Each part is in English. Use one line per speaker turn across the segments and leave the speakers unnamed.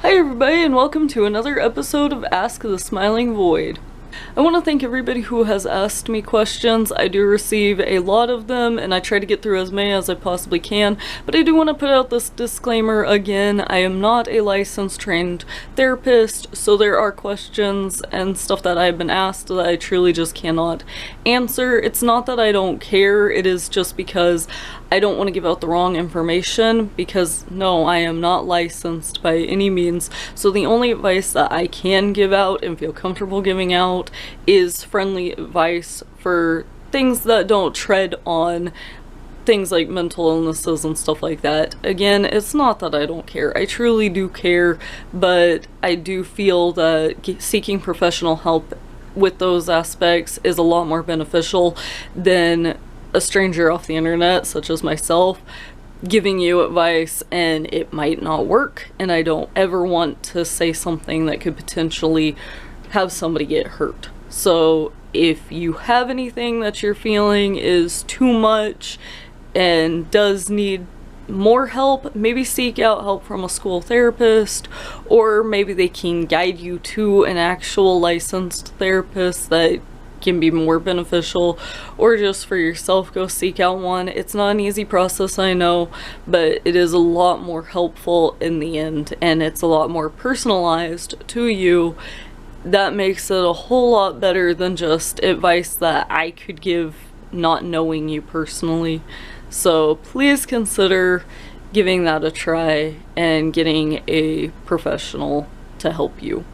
Hi everybody and welcome to another episode of Ask the Smiling Void. I want to thank everybody who has asked me questions. I do receive a lot of them and I try to get through as many as I possibly can, but I do want to put out this disclaimer again. I am not a licensed trained therapist, so there are questions and stuff that I've been asked that I truly just cannot answer. It's not that I don't care, it is just because I don't want to give out the wrong information, because no, I am not licensed by any means. So the only advice that I can give out and feel comfortable giving out is friendly advice for things that don't tread on things like mental illnesses and stuff like that. Again, it's not that I don't care. I truly do care, but I do feel that seeking professional help with those aspects is a lot more beneficial than a stranger off the internet, such as myself, giving you advice and it might not work, and I don't ever want to say something that could potentially have somebody get hurt. So if you have anything that you're feeling is too much and does need more help, maybe seek out help from a school therapist, or maybe they can guide you to an actual licensed therapist that can be more beneficial, or just for yourself, go seek out one. It's not an easy process, I know, but it is a lot more helpful in the end, and it's a lot more personalized to you. That makes it a whole lot better than just advice that I could give not knowing you personally. So please consider giving that a try and getting a professional to help you.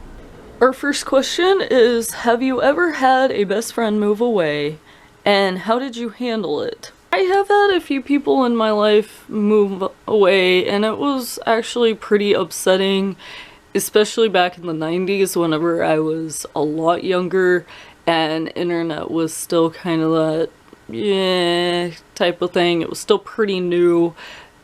Our first question is, have you ever had a best friend move away, and how did you handle it? I have had a few people in my life move away, and it was actually pretty upsetting, especially back in the 90s whenever I was a lot younger and internet was still kind of that type of thing. It was still pretty new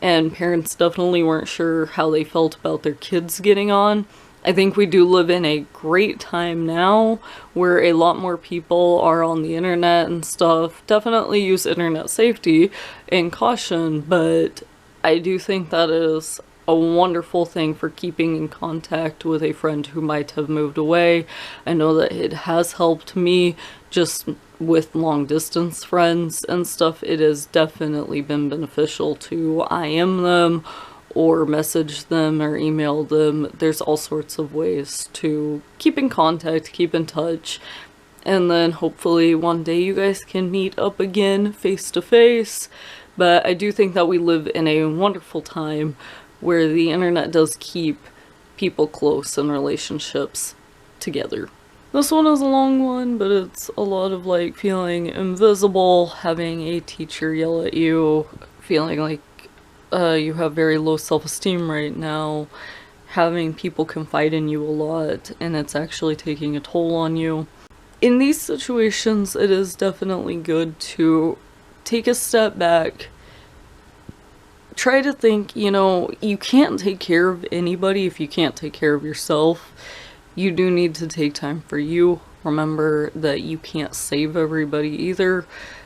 and parents definitely weren't sure how they felt about their kids getting on. I think we do live in a great time now where a lot more people are on the internet and stuff. Definitely use internet safety and caution, but I do think that is a wonderful thing for keeping in contact with a friend who might have moved away. I know that it has helped me just with long distance friends and stuff. It has definitely been beneficial to IM them or message them or email them. There's all sorts of ways to keep in contact, keep in touch, and then hopefully one day you guys can meet up again face to face. But I do think that we live in a wonderful time where the internet does keep people close in relationships together. This one is a long one, but it's a lot of like feeling invisible, having a teacher yell at you, feeling like you have very low self-esteem right now, having people confide in you a lot, and it's actually taking a toll on you. In these situations, it is definitely good to take a step back, try to think, you can't take care of anybody if you can't take care of yourself. You do need to take time for you. Remember that you can't save everybody either.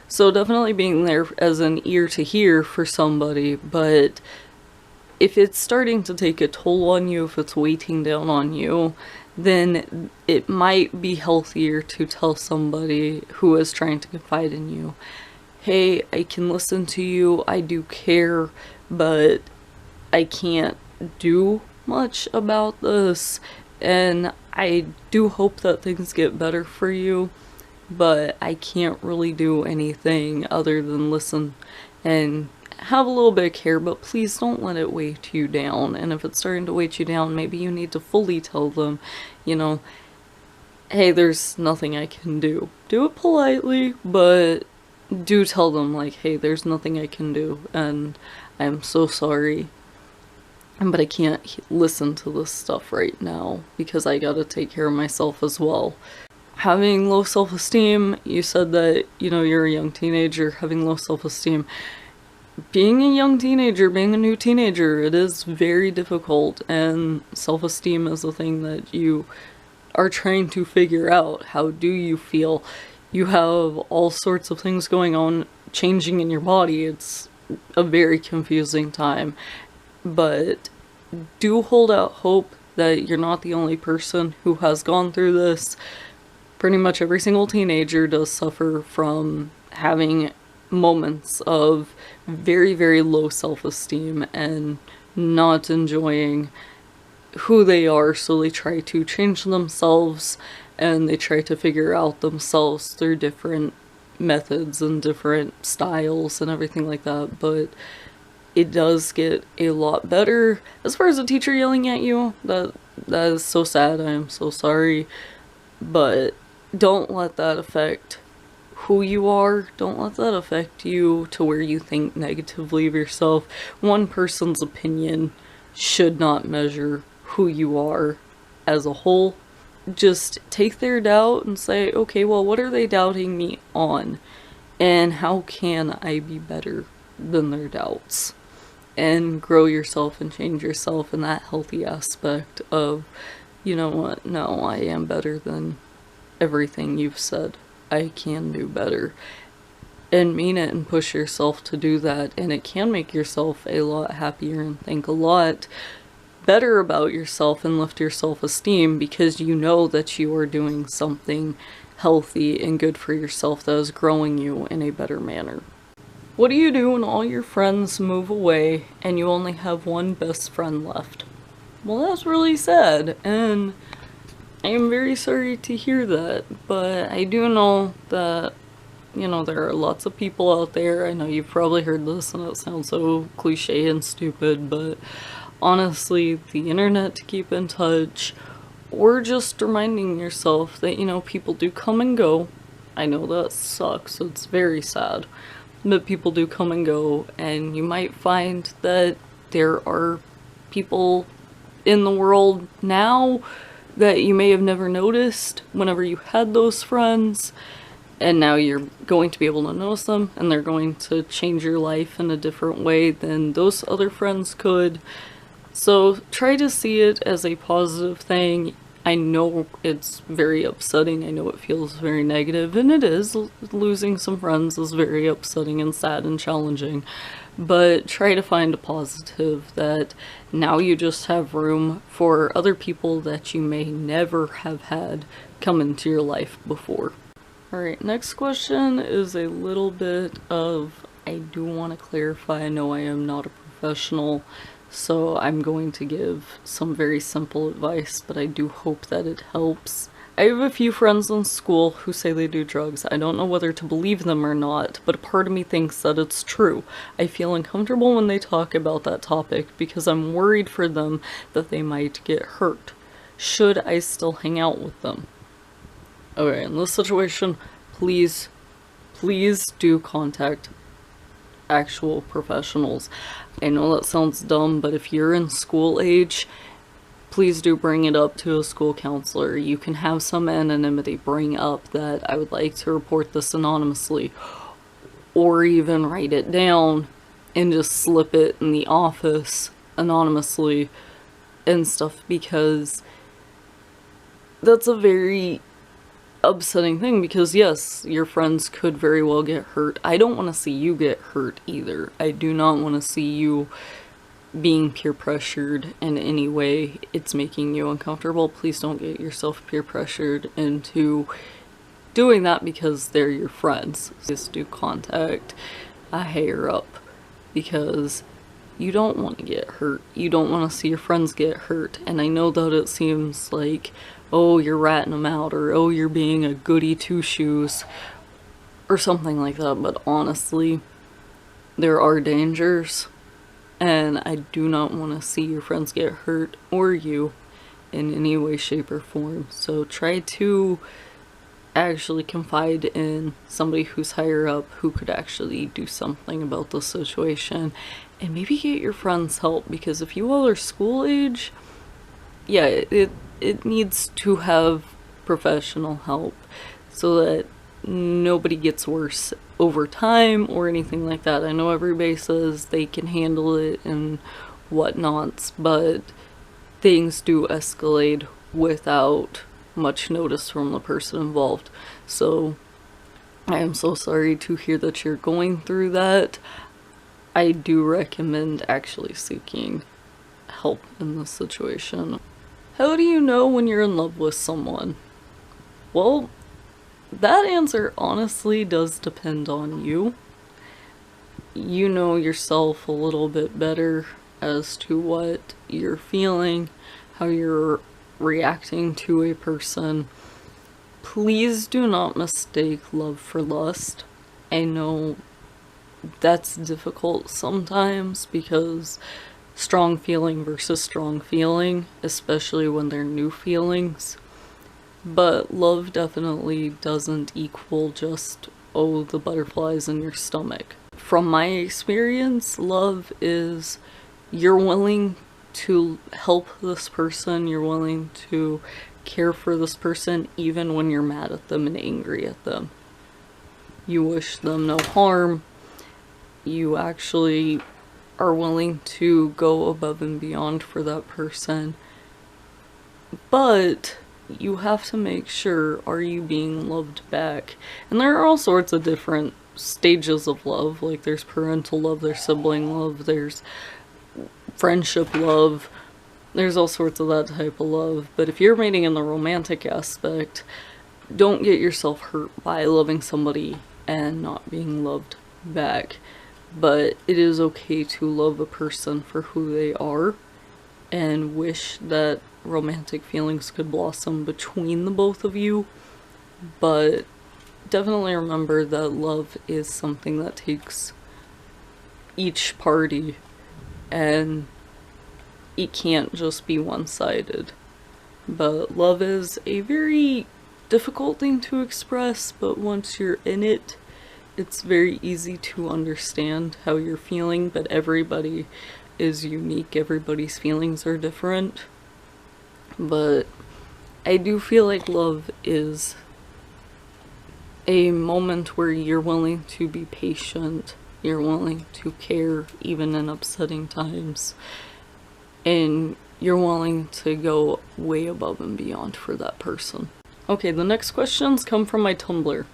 So definitely being there as an ear to hear for somebody, but if it's starting to take a toll on you, if it's weighting down on you, then it might be healthier to tell somebody who is trying to confide in you, hey, I can listen to you, I do care, but I can't do much about this, and I do hope that things get better for you, but I can't really do anything other than listen and have a little bit of care, but please don't let it weight you down. And if it's starting to weight you down, maybe you need to fully tell them, hey, there's nothing I can do. Do it politely, but do tell them, like, hey, there's nothing I can do, and I'm so sorry, but I can't listen to this stuff right now because I gotta take care of myself as well. Having low self-esteem, you said that, you're a young teenager, having low self-esteem. Being a young teenager, being a new teenager, it is very difficult, and self-esteem is a thing that you are trying to figure out. How do you feel? You have all sorts of things going on, changing in your body. It's a very confusing time, but do hold out hope that you're not the only person who has gone through this. Pretty much every single teenager does suffer from having moments of very, very low self-esteem and not enjoying who they are, so they try to change themselves and they try to figure out themselves through different methods and different styles and everything like that. But it does get a lot better. As far as a teacher yelling at you, that is so sad. I am so sorry. But don't let that affect who you are. Don't let that affect you to where you think negatively of yourself. One person's opinion should not measure who you are as a whole. Just take their doubt and say, okay, well, what are they doubting me on? And how can I be better than their doubts? And grow yourself and change yourself in that healthy aspect of, you know what, no, I am better than everything you've said. I can do better. And mean it and push yourself to do that. And it can make yourself a lot happier and think a lot better about yourself and lift your self-esteem, because you know that you are doing something healthy and good for yourself that is growing you in a better manner. What do you do when all your friends move away and you only have one best friend left? Well, that's really sad, and I am very sorry to hear that, but I do know that, you know, there are lots of people out there. I know you've probably heard this and it sounds so cliche and stupid, but honestly, the internet to keep in touch, or just reminding yourself that, you know, people do come and go. I know that sucks, it's very sad. But people do come and go, and you might find that there are people in the world now that you may have never noticed whenever you had those friends, and now you're going to be able to notice them, and they're going to change your life in a different way than those other friends could. So try to see it as a positive thing. I know it's very upsetting, I know it feels very negative, and it is. Losing some friends is very upsetting and sad and challenging, but try to find a positive that now you just have room for other people that you may never have had come into your life before. Alright, next question is a little bit of, I do want to clarify, I know I am not a professional, so I'm going to give some very simple advice, but I do hope that it helps. I have a few friends in school who say they do drugs. I don't know whether to believe them or not, but a part of me thinks that it's true. I feel uncomfortable when they talk about that topic because I'm worried for them that they might get hurt. Should I still hang out with them? Okay, in this situation, please do contact actual professionals. I know that sounds dumb, but if you're in school age, please do bring it up to a school counselor. You can have some anonymity. Bring up that I would like to report this anonymously, or even write it down and just slip it in the office anonymously and stuff, because that's a very upsetting thing, because yes, your friends could very well get hurt. I don't want to see you get hurt either. I do not want to see you being peer pressured in any way. It's making you uncomfortable. Please don't get yourself peer pressured into doing that because they're your friends. Just do contact a higher up, because you don't want to get hurt. You don't want to see your friends get hurt. And I know that it seems like, oh, you're ratting them out, or oh, you're being a goody two-shoes, or something like that, but honestly, there are dangers, and I do not want to see your friends get hurt, or you, in any way, shape, or form. So try to actually confide in somebody who's higher up who could actually do something about the situation, and maybe get your friends help, because if you all are school age, yeah, it needs to have professional help so that nobody gets worse over time or anything like that. I know everybody says they can handle it and whatnots, but things do escalate without much notice from the person involved. So I am so sorry to hear that you're going through that. I do recommend actually seeking help in this situation. How do you know when you're in love with someone? Well, that answer honestly does depend on you. You know yourself a little bit better as to what you're feeling, how you're reacting to a person. Please do not mistake love for lust. I know that's difficult sometimes because strong feeling versus strong feeling, especially when they're new feelings. But love definitely doesn't equal just, oh, the butterflies in your stomach. From my experience, love is you're willing to help this person, you're willing to care for this person even when you're mad at them and angry at them. You wish them no harm. You actually are willing to go above and beyond for that person. But you have to make sure, are you being loved back? And there are all sorts of different stages of love. Like there's parental love, there's sibling love, there's friendship love, there's all sorts of that type of love. But if you're mating in the romantic aspect, don't get yourself hurt by loving somebody and not being loved back. But it is okay to love a person for who they are and wish that romantic feelings could blossom between the both of you. But definitely remember that love is something that takes each party, and it can't just be one-sided. But love is a very difficult thing to express, but once you're in it, it's very easy to understand how you're feeling. But everybody is unique, everybody's feelings are different. But I do feel like love is a moment where you're willing to be patient, you're willing to care even in upsetting times, and you're willing to go way above and beyond for that person. Okay, the next questions come from my Tumblr.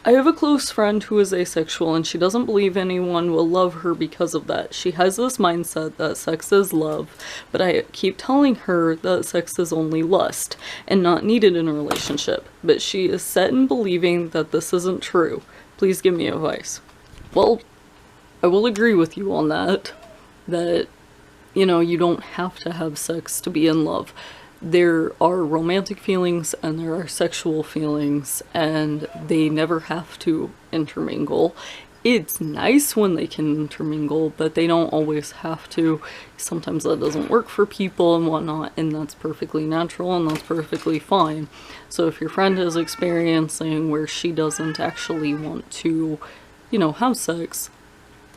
I have a close friend who is asexual and she doesn't believe anyone will love her because of that. She has this mindset that sex is love, but I keep telling her that sex is only lust and not needed in a relationship. But she is set in believing that this isn't true. Please give me advice. Well, I will agree with you on that. That, you know, you don't have to have sex to be in love. There are romantic feelings and there are sexual feelings, and they never have to intermingle. It's nice when they can intermingle, but they don't always have to. Sometimes that doesn't work for people and whatnot, and that's perfectly natural and that's perfectly fine. So if your friend is experiencing where she doesn't actually want to, you know, have sex,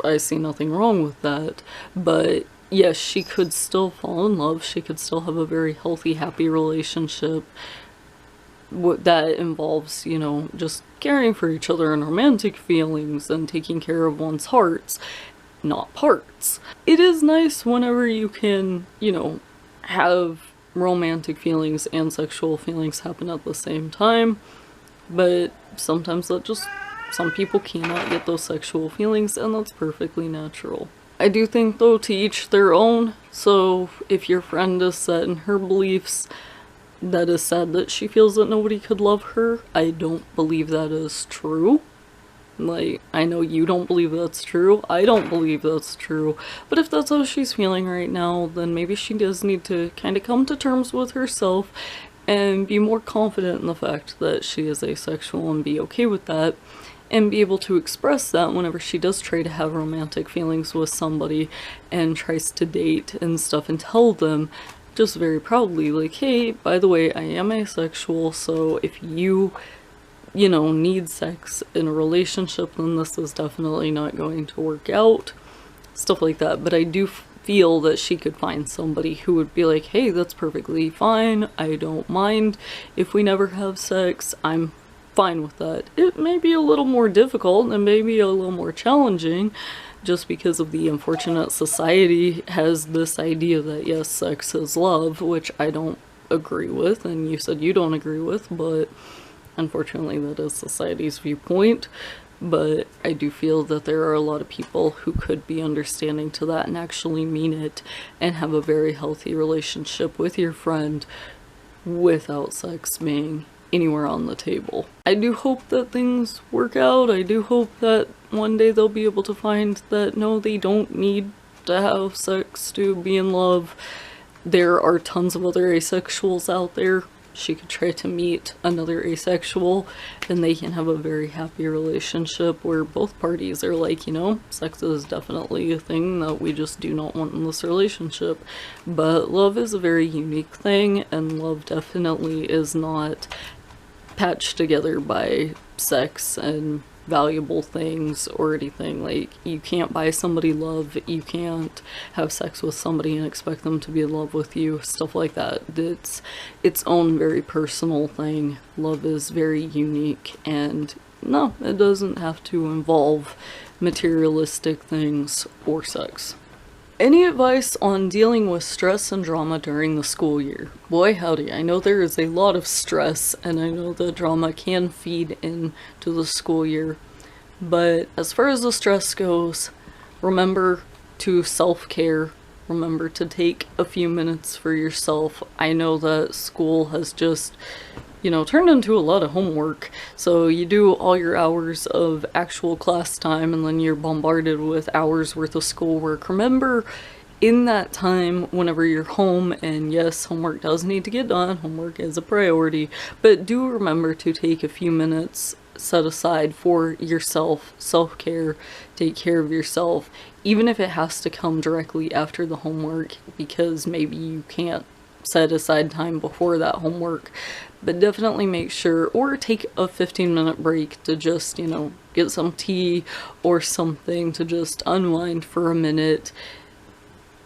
I see nothing wrong with that. But yes, she could still fall in love. She could still have a very healthy, happy relationship that involves, you know, just caring for each other and romantic feelings and taking care of one's hearts, not parts. It is nice whenever you can, you know, have romantic feelings and sexual feelings happen at the same time, but sometimes that just, some people cannot get those sexual feelings, and that's perfectly natural. I do think, though, to each their own. So if your friend is set in her beliefs, that is sad that she feels that nobody could love her. I don't believe that is true. Like, I know you don't believe that's true. I don't believe that's true. But if that's how she's feeling right now, then maybe she does need to kind of come to terms with herself and be more confident in the fact that she is asexual and be okay with that. And be able to express that whenever she does try to have romantic feelings with somebody and tries to date and stuff, and tell them just very proudly, like, hey, by the way, I am asexual, so if you know, need sex in a relationship, then this is definitely not going to work out. Stuff like that. But I do feel that she could find somebody who would be like, hey, that's perfectly fine. I don't mind if we never have sex. I'm fine with that. It may be a little more difficult and maybe a little more challenging just because of the unfortunate society has this idea that yes, sex is love, which I don't agree with, and you said you don't agree with, but unfortunately that is society's viewpoint. but I do feel that there are a lot of people who could be understanding to that and actually mean it and have a very healthy relationship with your friend without sex being anywhere on the table. I do hope that things work out. I do hope that one day they'll be able to find that no, they don't need to have sex to be in love. There are tons of other asexuals out there. She could try to meet another asexual and they can have a very happy relationship where both parties are like, you know, sex is definitely a thing that we just do not want in this relationship. But love is a very unique thing, and love definitely is not patched together by sex and valuable things or anything. Like, you can't buy somebody love, you can't have sex with somebody and expect them to be in love with you, stuff like that. It's its own very personal thing. Love is very unique, and no, it doesn't have to involve materialistic things or sex. Any advice on dealing with stress and drama during the school year? Boy howdy, I know there is a lot of stress and I know that drama can feed into the school year. But as far as the stress goes, remember to self-care. Remember to take a few minutes for yourself. I know that school has just, you know, turned into a lot of homework. So you do all your hours of actual class time and then you're bombarded with hours worth of schoolwork. Remember, in that time, whenever you're home, and yes, homework does need to get done, homework is a priority, but do remember to take a few minutes set aside for yourself, self-care, take care of yourself, even if it has to come directly after the homework, because maybe you can't set aside time before that homework. But definitely make sure, or take a 15-minute break to just, you know, get some tea or something to just unwind for a minute.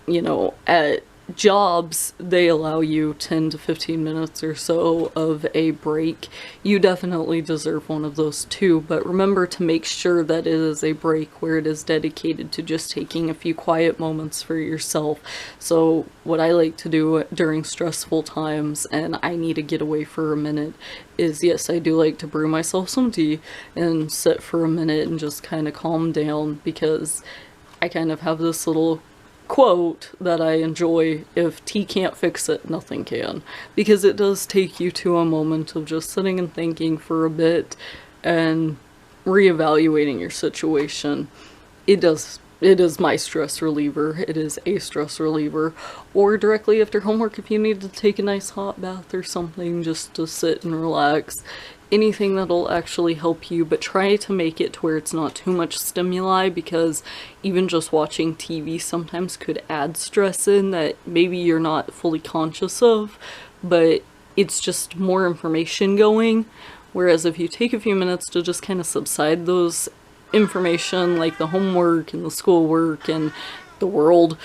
You know, at jobs, they allow you 10 to 15 minutes or so of a break. You definitely deserve one of those too, but remember to make sure that it is a break where it is dedicated to just taking a few quiet moments for yourself. So what I like to do during stressful times and I need to get away for a minute is, yes, I do like to brew myself some tea and sit for a minute and just kind of calm down, because I kind of have this little quote that I enjoy: if tea can't fix it, nothing can. Because it does take you to a moment of just sitting and thinking for a bit and reevaluating your situation. It is my stress reliever. It is a stress reliever. Or directly after homework, if you need to take a nice hot bath or something just to sit and relax. Anything that'll actually help you, but try to make it to where it's not too much stimuli, because even just watching TV sometimes could add stress in that maybe you're not fully conscious of, but it's just more information going. Whereas if you take a few minutes to just kind of subside those information, like the homework and the schoolwork and the world,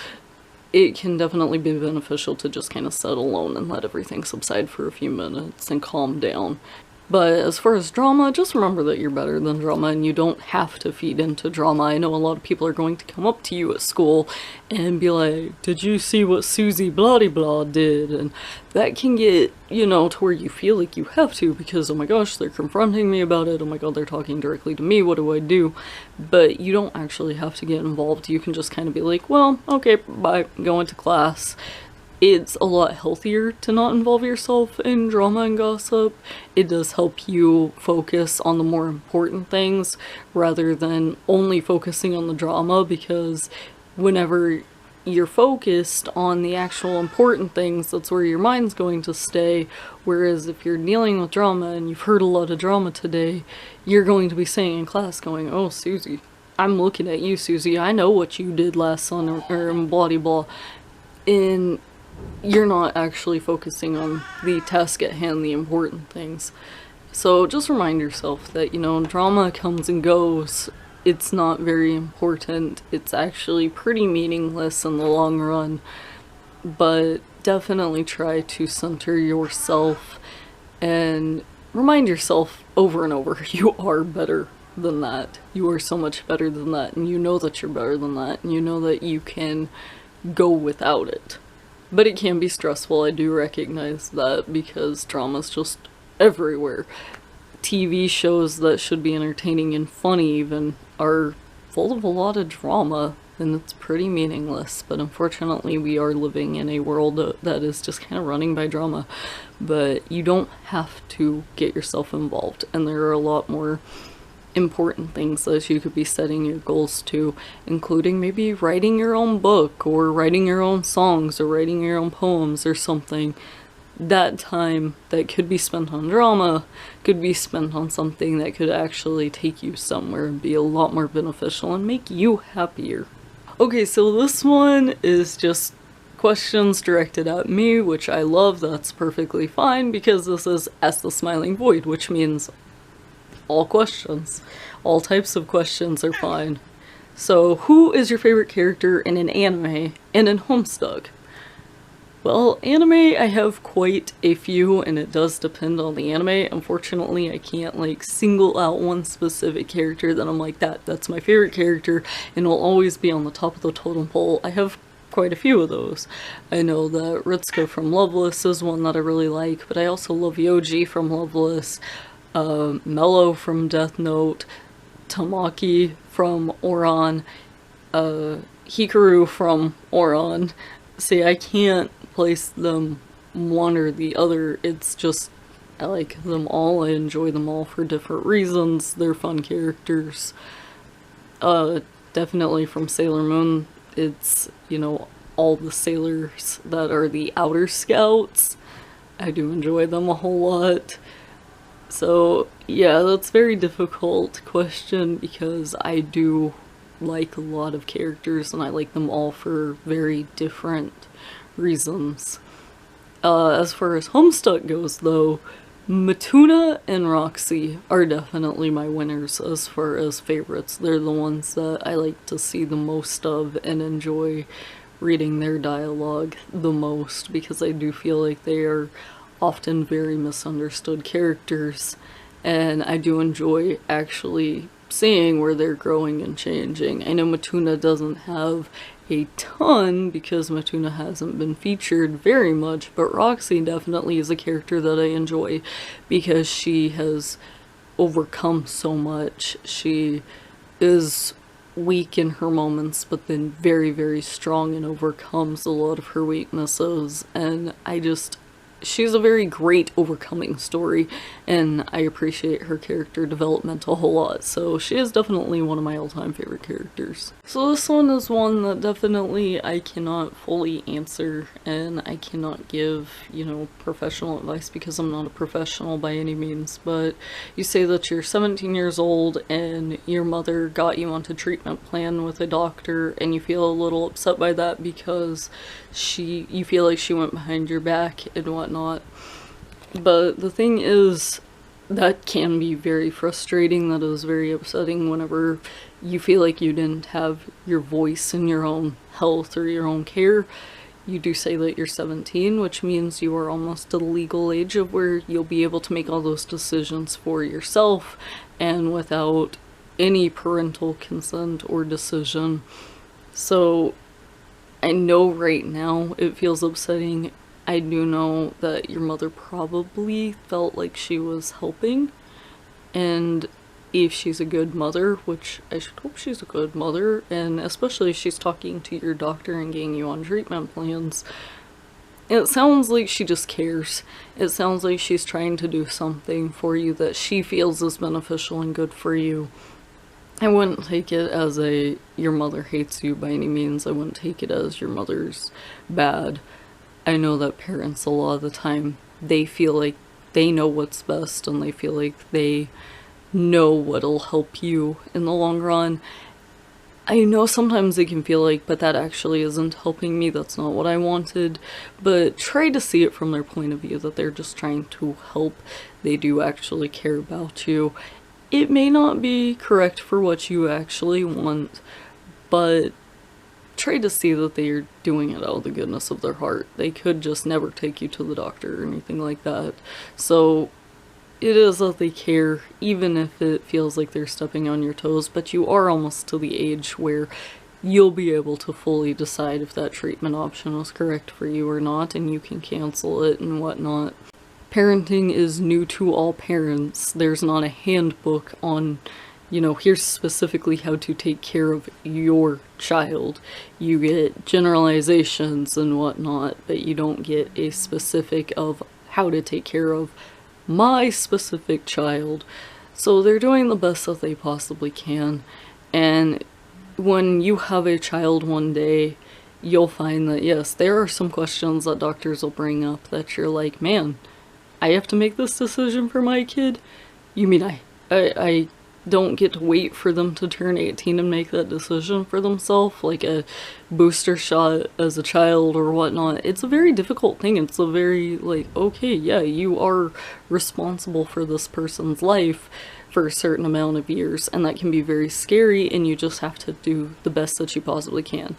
it can definitely be beneficial to just kind of sit alone and let everything subside for a few minutes and calm down. But as far as drama, just remember that you're better than drama and you don't have to feed into drama. I know a lot of people are going to come up to you at school and be like, did you see what Susie blah did? And that can get, you know, to where you feel like you have to, because oh my gosh, they're confronting me about it. Oh my god, they're talking directly to me. What do I do? But you don't actually have to get involved. You can just kind of be like, well, okay, bye, go into class. It's a lot healthier to not involve yourself in drama and gossip. It does help you focus on the more important things rather than only focusing on the drama, because whenever you're focused on the actual important things, that's where your mind's going to stay. Whereas if you're dealing with drama and you've heard a lot of drama today, you're going to be saying in class going, oh, Susie, I'm looking at you, Susie. I know what you did last summer, or blah, blah. And you're not actually focusing on the task at hand, the important things. So just remind yourself that, you know, drama comes and goes. It's not very important. It's actually pretty meaningless in the long run. But definitely try to center yourself and remind yourself over and over, you are better than that. You are so much better than that. And you know that you're better than that. And you know that you can go without it. But it can be stressful, I do recognize that, because drama's just everywhere. TV shows that should be entertaining and funny even are full of a lot of drama, and it's pretty meaningless. But unfortunately, we are living in a world that is just kind of running by drama. But you don't have to get yourself involved, and there are a lot more important things that you could be setting your goals to, including maybe writing your own book, or writing your own songs, or writing your own poems or something. That time that could be spent on drama could be spent on something that could actually take you somewhere and be a lot more beneficial and make you happier. Okay, so this one is just questions directed at me, which I love. That's perfectly fine, because this is Ask the Smiling Void, which means all questions. All types of questions are fine. So, who is your favorite character in an anime and in Homestuck? Well, anime, I have quite a few, and it does depend on the anime. Unfortunately, I can't like single out one specific character that I'm like, that's my favorite character and will always be on the top of the totem pole. I have quite a few of those. I know that Ritsuko from Loveless is one that I really like, but I also love Yoji from Loveless, Mello from Death Note, Tamaki from Ouran, Hikaru from Ouran. See, I can't place them one or the other. It's just, I like them all. I enjoy them all for different reasons. They're fun characters. Definitely from Sailor Moon, it's, you know, all the sailors that are the outer scouts. I do enjoy them a whole lot. So, yeah, that's a very difficult question, because I do like a lot of characters, and I like them all for very different reasons. As far as Homestuck goes, though, Matuna and Roxy are definitely my winners as far as favorites. They're the ones that I like to see the most of and enjoy reading their dialogue the most, because I do feel like they are often very misunderstood characters, and I do enjoy actually seeing where they're growing and changing. I know Matuna doesn't have a ton because Matuna hasn't been featured very much, but Roxy definitely is a character that I enjoy because she has overcome so much. She is weak in her moments, but then very, very strong and overcomes a lot of her weaknesses, and she's a very great overcoming story, and I appreciate her character development a whole lot, so she is definitely one of my all-time favorite characters. So this one is one that definitely I cannot fully answer, and I cannot give, you know, professional advice because I'm not a professional by any means, but you say that you're 17 years old and your mother got you onto treatment plan with a doctor, and you feel a little upset by that because you feel like she went behind your back and whatnot. But the thing is, that can be very frustrating. That is very upsetting whenever you feel like you didn't have your voice in your own health or your own care. You do say that you're 17, which means you are almost to the legal age of where you'll be able to make all those decisions for yourself and without any parental consent or decision. So I know right now it feels upsetting. I do know that your mother probably felt like she was helping, and if she's a good mother, which I should hope she's a good mother, and especially if she's talking to your doctor and getting you on treatment plans, it sounds like she just cares. It sounds like she's trying to do something for you that she feels is beneficial and good for you. I wouldn't take it as your mother hates you by any means. I wouldn't take it as your mother's bad. I know that parents a lot of the time, they feel like they know what's best and they feel like they know what'll help you in the long run. I know sometimes it can feel like, but that actually isn't helping me, that's not what I wanted, but try to see it from their point of view, that they're just trying to help. They do actually care about you. It may not be correct for what you actually want, but try to see that they are doing it out of the goodness of their heart. They could just never take you to the doctor or anything like that. So it is that they care, even if it feels like they're stepping on your toes, but you are almost to the age where you'll be able to fully decide if that treatment option was correct for you or not, and you can cancel it and whatnot. parenting is new to all parents. There's not a handbook on, you know, here's specifically how to take care of your child. You get generalizations and whatnot, but you don't get a specific of how to take care of my specific child. So they're doing the best that they possibly can. And when you have a child one day, you'll find that yes, there are some questions that doctors will bring up that you're like, man, I have to make this decision for my kid? You mean I don't get to wait for them to turn 18 and make that decision for themselves, like a booster shot as a child or whatnot? It's a very difficult thing. It's a very, like, okay, yeah, you are responsible for this person's life for a certain amount of years, and that can be very scary, and you just have to do the best that you possibly can.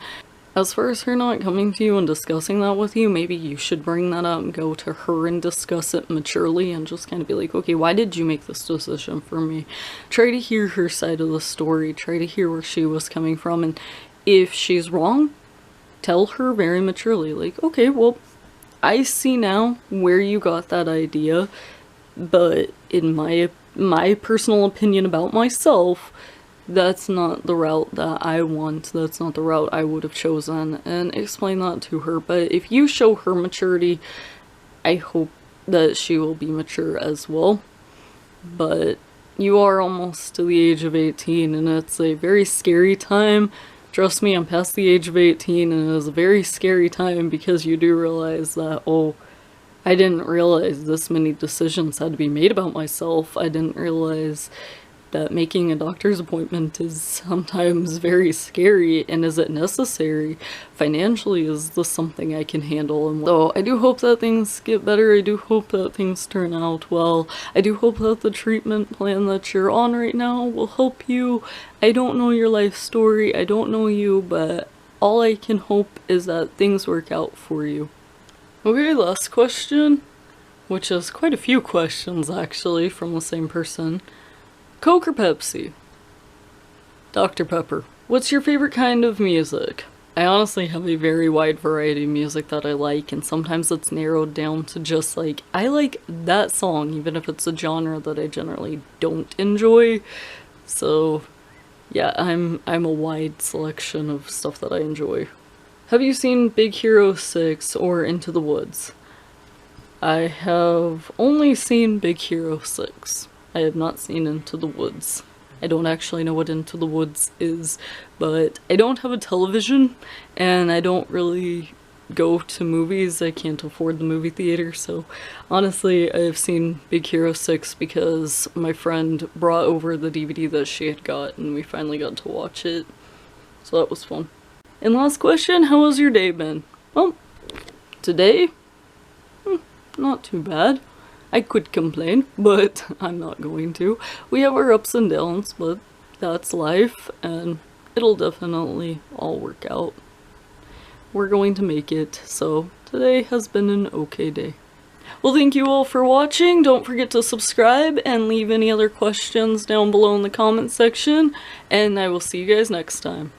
As far as her not coming to you and discussing that with you, maybe you should bring that up and go to her and discuss it maturely and just kind of be like, okay, why did you make this decision for me? Try to hear her side of the story. Try to hear where she was coming from. And if she's wrong, tell her very maturely, like, okay, well, I see now where you got that idea, but in my personal opinion about myself, that's not the route that I want, that's not the route I would have chosen, and explain that to her. But if you show her maturity, I hope that she will be mature as well. But you are almost to the age of 18, and it's a very scary time. Trust me, I'm past the age of 18, and it is a very scary time because you do realize that, oh, I didn't realize this many decisions had to be made about myself. I didn't realize that making a doctor's appointment is sometimes very scary, and is it necessary? Financially, is this something I can handle? And so I do hope that things get better. I do hope that things turn out well. I do hope that the treatment plan that you're on right now will help you. I don't know your life story, I don't know you, but all I can hope is that things work out for you. Okay, last question, which is quite a few questions actually from the same person. Coke or Pepsi? Dr. Pepper. What's your favorite kind of music? I honestly have a very wide variety of music that I like, and sometimes it's narrowed down to just like, I like that song even if it's a genre that I generally don't enjoy. So yeah, I'm a wide selection of stuff that I enjoy. Have you seen Big Hero 6 or Into the Woods? I have only seen Big Hero 6. I have not seen Into the Woods. I don't actually know what Into the Woods is, but I don't have a television, and I don't really go to movies. I can't afford the movie theater, so honestly, I've seen Big Hero 6 because my friend brought over the DVD that she had got, and we finally got to watch it, so that was fun. And last question, how has your day been? Well, today, not too bad. I could complain, but I'm not going to. We have our ups and downs, but that's life, and it'll definitely all work out. We're going to make it, so today has been an okay day. Well, thank you all for watching. Don't forget to subscribe and leave any other questions down below in the comment section, and I will see you guys next time.